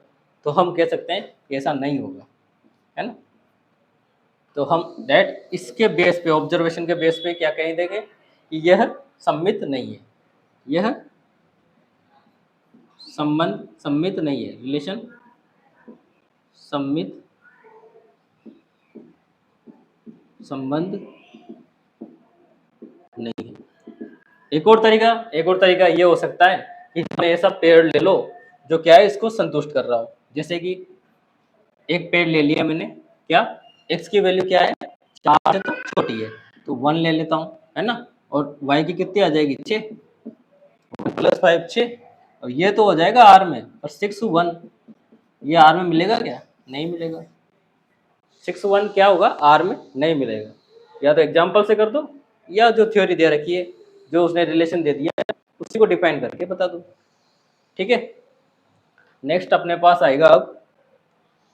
तो हम कह सकते हैं कि ऐसा नहीं होगा, है ना। तो हम डेट इसके बेस पे, ऑब्जर्वेशन के बेस पे क्या कह देंगे कि यह सम्मित नहीं है, यह संबंध सम्मित नहीं है, रिलेशन सम्मित संबंध नहीं है। एक और तरीका ये हो सकता है कि हमें ऐसा पेड़ ले लो जो क्या है इसको संतुष्ट कर रहा हो। जैसे कि एक पेड़ ले लिया मैंने, क्या x की वैल्यू क्या है, 4 से तो छोटी है, तो 1 ले लेता हूँ, है ना। और y की कितनी आ जाएगी, 6 प्लस 5 6, और ये तो हो जाएगा r में, और 6 1 ये r में मिलेगा क्या, नहीं मिलेगा। 6 1 क्या होगा, r में नहीं मिलेगा। या तो एग्जाम्पल से कर दो, या जो थ्योरी दे रखी है, जो उसने रिलेशन दे दिया है उसी को डिफाइन करके बता दो। ठीक है, नेक्स्ट अपने पास आएगा अब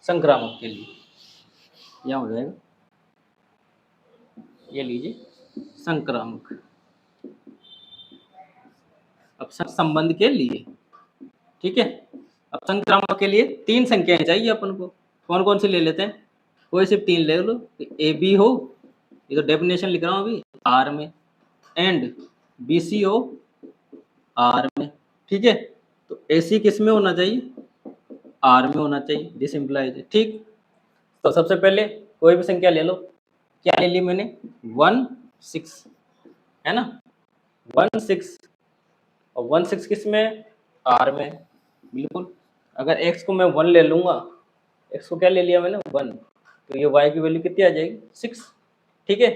संक्रामक के लिए, यहाँ हो जाएगा, ये लीजिए संक्रामक। अब संबंध के लिए, ठीक है, अब संक्रामक के लिए 3 संख्याएं चाहिए अपन को। कौन कौन सी ले लेते हैं, कोई सिर्फ 3 ले लो, ए बी हो, ये तो डेफिनेशन लिख रहा हूँ अभी, आर में, एंड बी सी हो, आर में। ठीक है, तो ए सी किस में होना चाहिए, आर में होना चाहिए, दिस इम्प्लाइज है। ठीक, तो सबसे पहले कोई भी संख्या ले लो, क्या ले ली मैंने, 1 6, है ना, 1 6, और 1 6 किस में, आर में, बिल्कुल। अगर x को मैं 1 ले लूंगा, x को क्या ले लिया मैंने, 1, तो ये y की वैल्यू कितनी आ जाएगी, 6। ठीक है,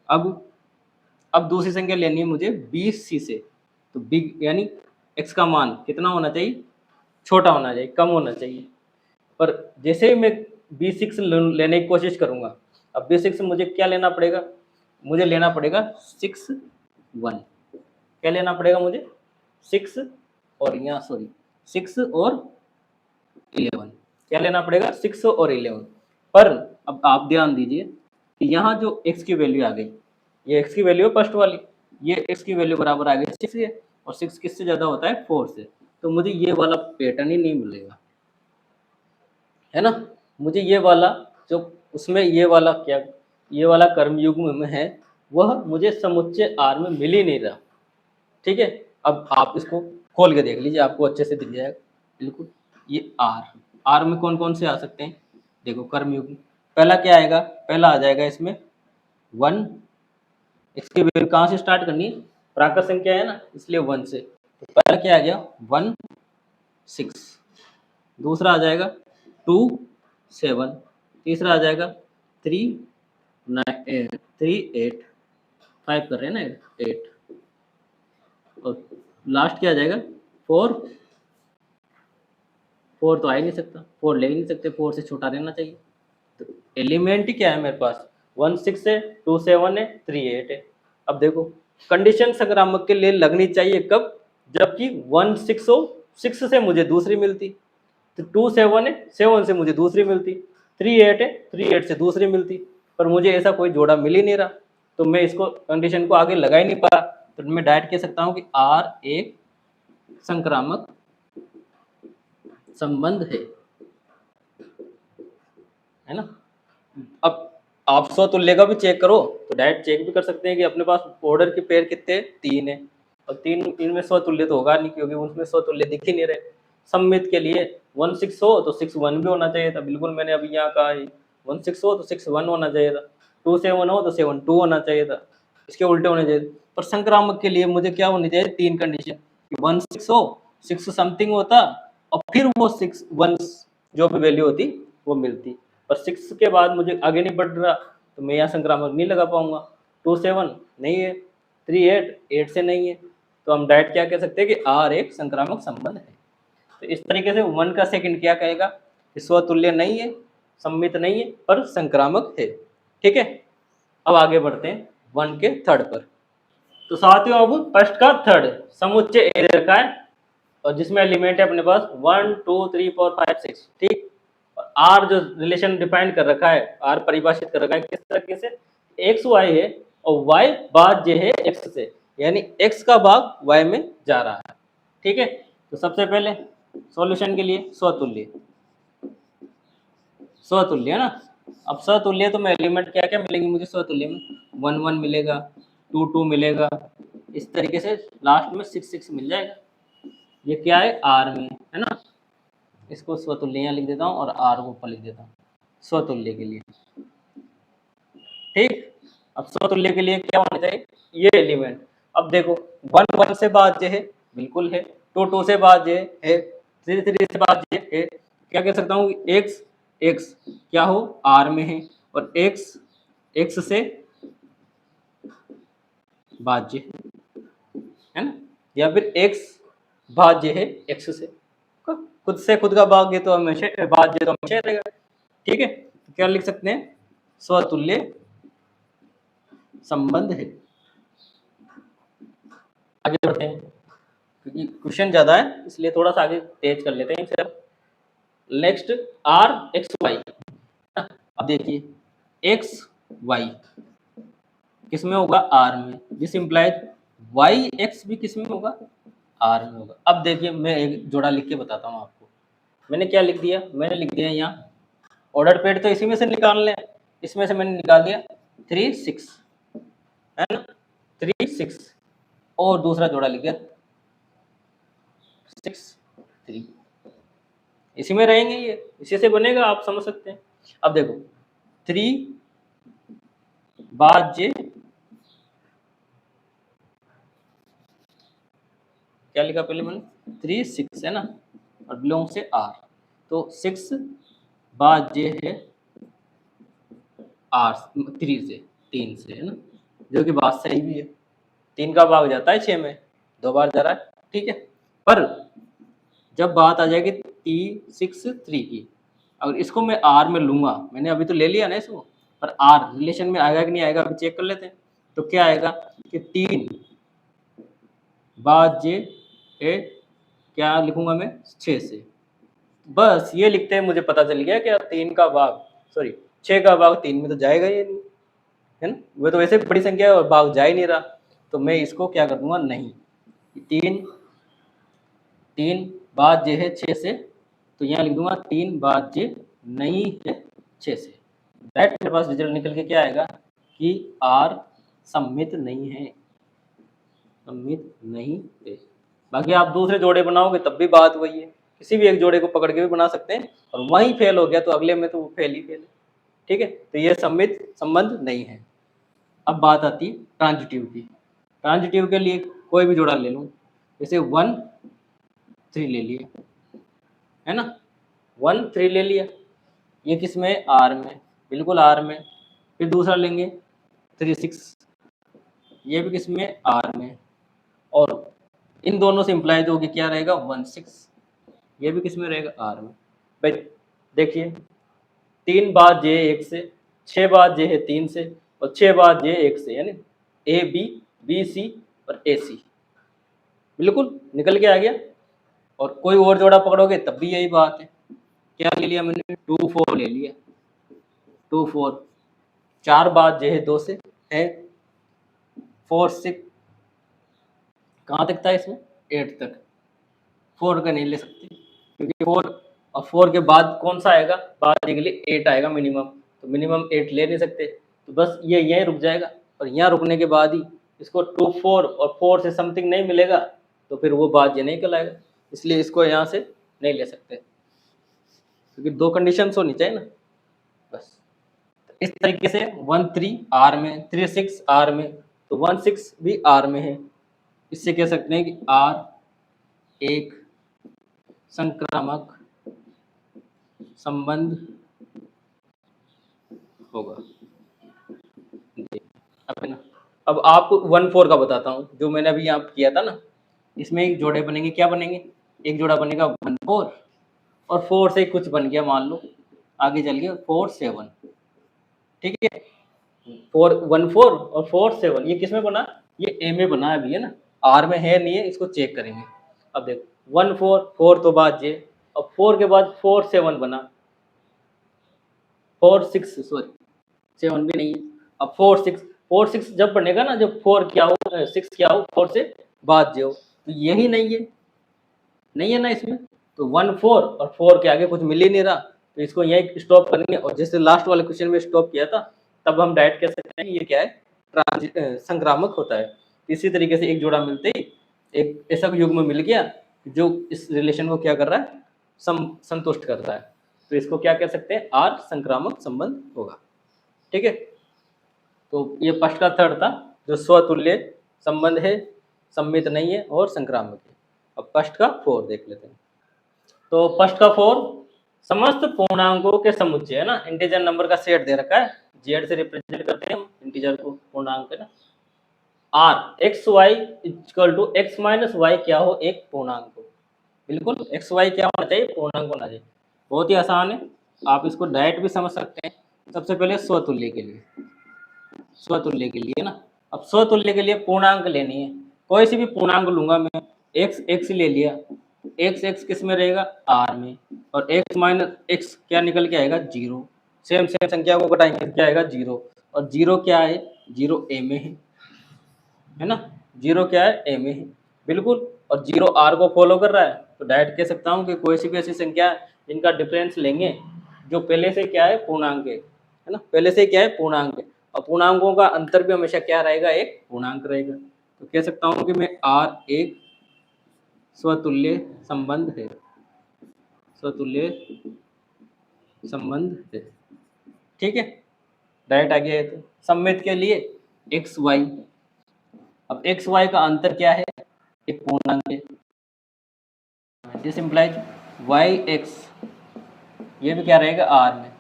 अब दूसरी संख्या लेनी है मुझे BC से, तो बिग यानी x का मान कितना होना चाहिए, छोटा होना चाहिए, कम होना चाहिए। पर जैसे ही मैं B6 लेने की कोशिश करूंगा अब B6 मुझे क्या लेना पड़ेगा, मुझे लेना पड़ेगा 6 1, क्या लेना पड़ेगा मुझे 6 और यहाँ सॉरी 6 और 11, क्या लेना पड़ेगा 6 और 11। पर अब आप ध्यान दीजिए कि यहाँ जो x की वैल्यू आ गई, ये x की वैल्यू है फर्स्ट वाली, ये x की वैल्यू बराबर आ गई 6 है, और 6 किससे ज़्यादा होता है 4 से, तो मुझे ये वाला पैटर्न ही नहीं मिलेगा, है ना। मुझे ये वाला जो उसमें ये वाला क्या, ये वाला कर्मयुग्म में है वह मुझे समुच्चय R में मिल ही नहीं रहा। ठीक है, अब आप इसको खोल के देख लीजिए, आपको अच्छे से दिख जाएगा बिल्कुल। ये R में कौन कौन से आ सकते हैं, देखो कर्मयुग्म, पहला क्या आएगा, पहला आ जाएगा इसमें 1, इसकी वैल्यू कहाँ से स्टार्ट करनी है, प्राकृत संख्या है ना, इसलिए 1 से, तो पहला क्या आ गया 1 6, दूसरा आ जाएगा 2 7, तीसरा आ जाएगा 3 9 3 8, 5 कर रहे हैं ना 8, और लास्ट क्या आ जाएगा 4 तो आ ही नहीं सकता, 4 ले ही नहीं सकते, 4 से छोटा रहना चाहिए। तो एलिमेंट ही क्या है मेरे पास, 1 6 है, 2 7 है, 3 8 है। अब देखो कंडीशन संक्रामक के लिए लगनी चाहिए कब, जबकि 1 6 हो, 6 से मुझे दूसरी मिलती, तो 2 7 है, 7 से मुझे दूसरी मिलती, 3 8 है, 3 8 से दूसरी मिलती, पर मुझे ऐसा कोई जोड़ा मिल ही नहीं रहा, तो मैं इसको कंडीशन को आगे लगा ही नहीं पा रहा। तो मैं डायरेक्ट कह सकता हूँ कि R एक संक्रामक संबंध है ना। अब आप स्वतुल्य का भी चेक करो, तो डायरेक्ट चेक भी कर सकते हैं कि अपने पास ऑर्डर के पेयर कितने 3 है, और 3 इनमें स्वतुल्य तो होगा नहीं, क्योंकि उसमें स्वतुल्य दिख ही नहीं रहे। सम्मित के लिए 1 6 हो तो 6 1 भी होना चाहिए था, बिल्कुल मैंने अभी यहाँ कहा 1 6 हो तो 6 1 होना चाहिए था, 2 7 हो तो 7 2 होना चाहिए था, इसके उल्टे होने चाहिए। पर संक्रामक के लिए मुझे क्या होनी चाहिए, 3 कंडीशन, 1 6 हो, 6 समथिंग होता, और फिर वो 6 1 जो भी वैल्यू होती वो मिलती, पर 6 के बाद मुझे आगे नहीं बढ़ रहा, तो मैं यहाँ संक्रामक नहीं लगा पाऊंगा। 2 7 नहीं है, 3 8 8 से नहीं है, तो हम डायरेक्ट क्या कह सकते हैं कि R एक संक्रामक संबंध है। तो इस तरीके से 1 का सेकंड क्या कहेगा, स्वतुल्य नहीं है, सम्मित नहीं है, पर संक्रामक है। ठीक है, अब आगे बढ़ते हैं 1 के थर्ड पर। तो साथियों अब फर्स्ट का थर्ड समुच्चय A दे रखा है, और जिसमें एलिमेंट है अपने पास 1 2 3 4 5 6, ठीक। और R जो रिलेशन डिफाइन कर रखा है, R परिभाषित कर रखा है किस तरीके से, x y है और y भाज्य है x से, यानी x का भाग y में जा रहा है। ठीक है, तो सबसे पहले सॉल्यूशन के लिए स्वतुल्य है ना। अब स्वतुल्य तो मैं एलिमेंट क्या क्या मिलेंगे मुझे स्वतुल्य में, 1 1 मिलेगा, 2 2 मिलेगा, इस तरीके से लास्ट में 6 6 मिल जाएगा। ये क्या है R में, है ना। इसको स्वतुल्य यहाँ लिख देता हूँ और R को ऊपर लिख देता हूँ स्वतुल्य के लिए। ठीक, अब स्वतुल्य के लिए क्या होना चाहिए, ये एलिमेंट। अब देखो 1 1 से भाज्य है, बिल्कुल है, 2 2 से भाज्य है, 3 3 से भाज्य है, क्या कह सकता हूँ x x क्या हो R में है, और x x से भाज्य है ना, या फिर x भाज्य है x से, खुद से खुद का भाग्य तो हमेशा भाज्य तो हमेशा रहेगा। ठीक है, तो क्या लिख सकते हैं, स्वतुल्य संबंध है। आगे बढ़ते हैं, क्योंकि क्वेश्चन ज्यादा है इसलिए थोड़ा सा आगे तेज कर लेते हैं सिर्फ। नेक्स्ट R x y, अब देखिए x y किसमें होगा R में, दिस इंप्लाइज y x भी किसमें होगा R में होगा। अब देखिए मैं एक जोड़ा लिख के बताता हूँ आपको, मैंने क्या लिख दिया, मैंने लिख दिया यहाँ ऑर्डर पेड तो इसी में से निकाल लें, इसमें से मैंने निकाल दिया 3 6, है ना, 3 6, और दूसरा जोड़ा लिख दिया 6 3, इसी में रहेंगे, ये इसी से बनेगा, आप समझ सकते हैं। अब देखो 3 भाज्य क्या लिखा पहले मैंने 3 6 है ना, और बिलोंग से R, तो 6 भाज्य है R 3 से, 3 से, है ना, जो कि बात सही भी है, 3 का भाग जाता है 6 में, 2 बार जा रहा है। ठीक है, पर जब बात आ जाएगी 3 6 3 की, अगर इसको मैं R में लूंगा, मैंने अभी तो ले लिया ना इसको, पर आर रिलेशन में आएगा कि नहीं आएगा अभी चेक कर लेते हैं। तो क्या आएगा कि 3 भाज्य ए, क्या लिखूंगा मैं 6 से। बस ये लिखते हैं मुझे पता चल गया कि 3 का भाग सॉरी 6 का भाग 3 में तो जाएगा ये नहीं, है ना, वो तो वैसे बड़ी संख्या है और भाग जा ही नहीं रहा। तो मैं इसको क्या कर दूंगा नहीं, 3 भाज्य है 6 से, तो यहाँ लिख दूंगा 3 भाज्य नहीं है 6 से। डायरेक्ट मेरे पास रिजल्ट निकल के क्या आएगा कि आर सम्मित नहीं है, सम्मित नहीं है। बाकी आप दूसरे जोड़े बनाओगे तब भी बात वही है, किसी भी एक जोड़े को पकड़ के भी बना सकते हैं, और वहीं फेल हो गया तो अगले में तो वो फेल ही फेल है। ठीक है, तो ये सम्मित संबंध नहीं है। अब बात आती है ट्रांजिटिव की। ट्रांजिटिव के लिए कोई भी जोड़ा ले लूँ, जैसे 1 3 ले लिया, है ना, 1 3 ले लिया, ये किस में आर में, बिल्कुल आर में। फिर दूसरा लेंगे 3 6, ये भी किस में आर में, और इन दोनों से इम्प्लाइज होगी क्या रहेगा 1 6, ये भी किस में रहेगा आर में। भाई देखिए 3 बाद जे 1 से, 6 बाद जे है 3 से, और 6 बाद जे 1 से, यानी ए बी बी सी और ए सी, बिल्कुल निकल के आ गया। और कोई और जोड़ा पकड़ोगे तब भी यही बात है। क्या ले लिया मैंने 2 4 ले लिया, 2 4, 4 बाद जे है 2 से है 4 6, कहाँ तक था इसमें 8 तक, 4 का नहीं ले सकते क्योंकि 4 और 4 के बाद कौन सा आएगा, बाद के लिए 8 आएगा मिनिमम, तो मिनिमम 8 ले नहीं सकते, तो बस ये यहीं रुक जाएगा। और यहाँ रुकने के बाद ही इसको 2 4 और 4 से समथिंग नहीं मिलेगा तो फिर वो बात ये नहीं कहलाएगा, इसलिए इसको यहाँ से नहीं ले सकते क्योंकि 2 कंडीशंस होनी चाहिए ना। बस इस तरीके से 1 3 आर में, 3 6 आर में, तो 1 6 भी आर में है। इससे कह सकते हैं कि आर एक संक्रामक संबंध होगा। अब आपको 1 4 का बताता हूँ, जो मैंने अभी यहाँ किया था ना, इसमें एक जोड़े बनेंगे, क्या बनेंगे, एक जोड़ा बनेगा 1 4 और 4 से कुछ बन गया, मान लो आगे चल गया 4 7, ठीक है, 4 1 4 और 4 7, ये किस में बना, ये ए में बना अभी, है ना, आर में है नहीं है, इसको चेक करेंगे। अब देखो 1 4 4 तो बाद जे, अब 4 के बाद 4 7 बना, 4 6 सॉरी 7 भी नहीं है, अब 4 6 जब बनेगा ना, जब 4 क्या हो 6 क्या हो 4 से बाद जो, तो यही नहीं है ना इसमें, तो 1 4 और 4 के आगे कुछ मिल ही नहीं रहा, तो इसको यही स्टॉप करेंगे। और जैसे लास्ट वाले क्वेश्चन में स्टॉप किया था, तब हम डायरेक्ट कह सकते हैं ये क्या है, संक्रामक होता है। इसी तरीके से एक जोड़ा मिलते ही एक ऐसा युग्म मिल गया जो इस रिलेशन को क्या कर रहा है, संतुष्ट कर रहा है, तो इसको क्या कह सकते हैं, आर संक्रामक संबंध होगा। ठीक है, तो ये फर्स्ट का थर्ड था, जो स्वतुल्य संबंध है, सम्मित नहीं है और संक्रामक है। अब फर्स्ट का 4 देख लेते हैं। तो फर्स्ट का 4 समस्त पूर्णांकों के समुच्चय, है ना, इंटीजर नंबर का सेट दे रखा है, जेड से रिप्रेजेंट करते हैं हम इंटीजर को, पूर्णांक, है ना, R x y equal to x minus y क्या हो, एक पूर्णांक हो, बिल्कुल एक्स वाई क्या होना चाहिए, पूर्णांक होना चाहिए। बहुत ही आसान है, आप इसको डायरेक्ट भी समझ सकते हैं। सबसे पहले स्वतुल्य के लिए, स्वतुल्य के लिए ना, अब स्वतुल्य के लिए पूर्णांक लेनी है, कोई सी भी पूर्णांक लूंगा मैं, एक्स ले लिया, एक्स किस में रहेगा, आर में, और एक्स माइनस एक्स क्या निकल के आएगा, 0, सेम संख्या को घटाएंगे क्या आएगा, 0, और 0 क्या है, 0 ए में है ना, 0 क्या है, ए में है, बिल्कुल, और 0 आर को फॉलो कर रहा है, तो डायरेक्ट कह सकता हूँ कि कोई सी भी ऐसी संख्या इनका डिफरेंस लेंगे जो पहले से क्या है, पूर्णांक है ना, पहले से क्या है, पूर्णांक है, और पूर्णांकों का अंतर भी हमेशा क्या रहेगा, एक पूर्णांक रहेगा, तो कह सकता हूँ कि मैं आर एक स्वतुल्य संबंध है, स्वतुल्य संबंध है। ठीक है, डायरेक्ट आ गया है। तो सम्मित के लिए एक्स वाई, अब एक्स वाई का अंतर क्या है, एक पूर्णांक है, दिस इंप्लाइज वाई एक्स, ये भी क्या रहेगा, आर में।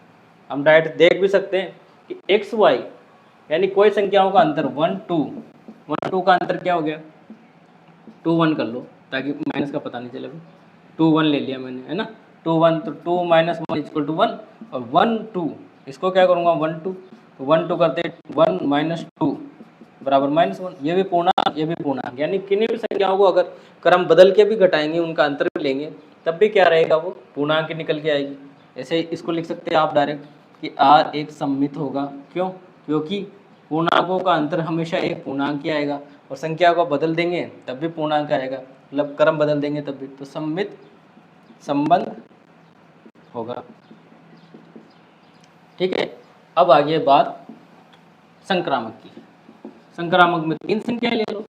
हम डायरेक्ट देख भी सकते हैं कि एक्स वाई यानी कोई संख्याओं का अंतर 1 2 का अंतर क्या हो गया, 2 1 कर लो ताकि माइनस का पता नहीं चले, 2 1 ले लिया मैंने, है ना, 2 1, तो 2 - 1 = 1, और 1 2 इसको क्या करूँगा 1 2, तो 1 2 करते 1 माइनस 2 बराबर -1। ये भी पूर्णांक, ये भी पूर्णांक, यानी किन्हीं भी संख्याओं को अगर क्रम बदल के भी घटाएंगे, उनका अंतर भी लेंगे, तब भी क्या रहेगा, वो पूर्णांक ही निकल के आएगी। ऐसे इसको लिख सकते हैं आप डायरेक्ट कि R एक सममित होगा। क्यों? क्योंकि पूर्णांकों का अंतर हमेशा एक पूर्णांक ही आएगा, और संख्या को बदल देंगे तब भी पूर्णांक आएगा, मतलब क्रम बदल देंगे तब भी, तो सममित संबंध होगा। ठीक है, अब आगे बात संक्रामक की। संक्रामक में 3 संख्याएं ले लो,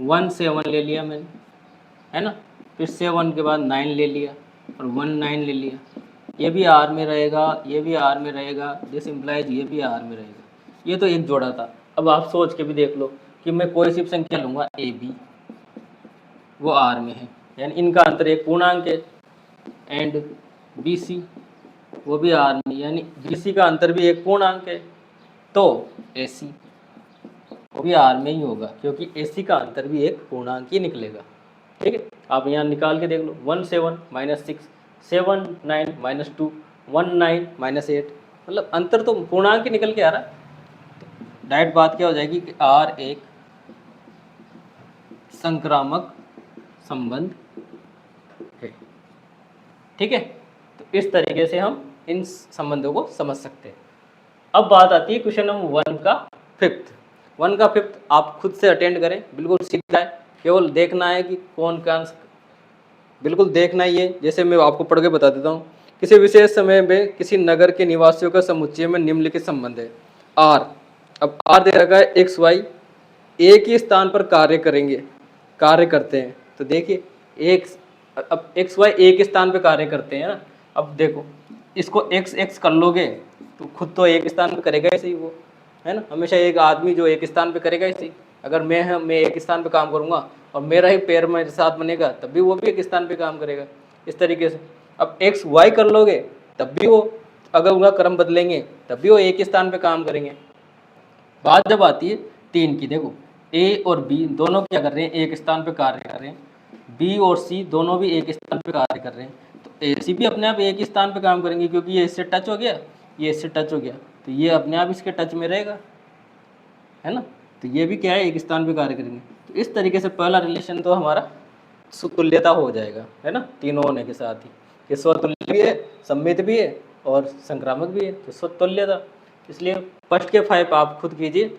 1 से 1 ले लिया मैंने, है ना, फिर से 1 के बाद 9 ले लिया और 1 9 ले लिया। ये भी R में रहेगा, ये भी R में रहेगा, दिस इम्प्लाइज ये भी R में रहेगा। ये तो एक जोड़ा था। अब आप सोच के भी देख लो कि मैं कोई सी संख्या लूँगा AB, वो R में है, यानी इनका अंतर एक पूर्णांक है, एंड BC वो भी R में, यानी BC का अंतर भी एक पूर्णांक है, तो AC वो भी R में ही होगा, क्योंकि AC का अंतर भी एक पूर्णांक ही निकलेगा। ठीक है, आप यहाँ निकाल के देख लो, 1 7 -6, 7 9 -2, 1 9 -8, मतलब अंतर तो पूर्णांक ही निकल के आ रहा है। तो डायरेक्ट बात क्या हो जाएगी कि R एक संक्रामक संबंध है। ठीक है, तो इस तरीके से हम इन संबंधों को समझ सकते हैं। अब बात आती है क्वेश्चन नंबर 1 का फिफ्थ। 1 का फिफ्थ आप खुद से अटेंड करें, बिल्कुल सीधा है, केवल देखना है कि कौन कौन, बिल्कुल देखना ही है। जैसे मैं आपको पढ़ के बता देता हूँ, किसी विशेष समय में किसी नगर के निवासियों का समुच्चय में निम्नलिखित संबंध है। R, अब R दे रखा है x y एक ही स्थान पर कार्य करते हैं, तो देखिए अब x y एक स्थान पे कार्य करते हैं ना। अब देखो इसको x कर लोगे तो खुद तो एक स्थान पे करेगा ऐसे ही वो, है ना, हमेशा एक आदमी जो एक स्थान पे करेगा ऐसे ही। अगर मैं एक स्थान पे काम करूँगा और मेरा ही पैर मेरे साथ बनेगा, तब भी वो भी एक स्थान पे काम करेगा, इस तरीके से। अब x y कर लोगे तब भी वो, अगर उनका क्रम बदलेंगे तब भी वो एक ही स्थान पे काम करेंगे। बात जब आती है 3 की, देखो A और B दोनों क्या कर रहे हैं, एक स्थान पे कार्य कर रहे हैं, B और C दोनों भी एक स्थान पे कार्य कर रहे हैं, तो AC भी अपने आप एक ही स्थान पे काम करेंगे, क्योंकि ये इससे टच हो गया, ये इससे टच हो गया, तो ये अपने आप इसके टच में रहेगा, है ना, तो ये भी क्या है, एक स्थान पे कार्य करेंगे। तो इस तरीके से पहला रिलेशन तो हमारा सुतुल्यता हो जाएगा, है ना, तीनों होने के साथ ही, कि स्वतुल्य भी है, सम्मित भी है और संक्रामक भी है, तो स्वतुल्यता। इसलिए फर्स्ट के 5 आप खुद कीजिए,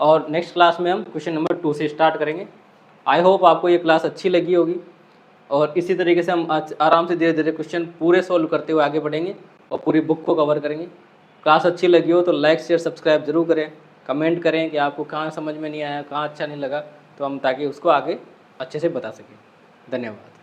और नेक्स्ट क्लास में हम क्वेश्चन नंबर 2 से स्टार्ट करेंगे। आई होप आपको ये क्लास अच्छी लगी होगी, और इसी तरीके से हम आराम से धीरे धीरे क्वेश्चन पूरे सॉल्व करते हुए आगे बढ़ेंगे और पूरी बुक को कवर करेंगे। क्लास अच्छी लगी हो तो लाइक शेयर सब्सक्राइब जरूर करें, कमेंट करें कि आपको कहाँ समझ में नहीं आया, कहाँ अच्छा नहीं लगा, तो हम ताकि उसको आगे अच्छे से बता सकें। धन्यवाद।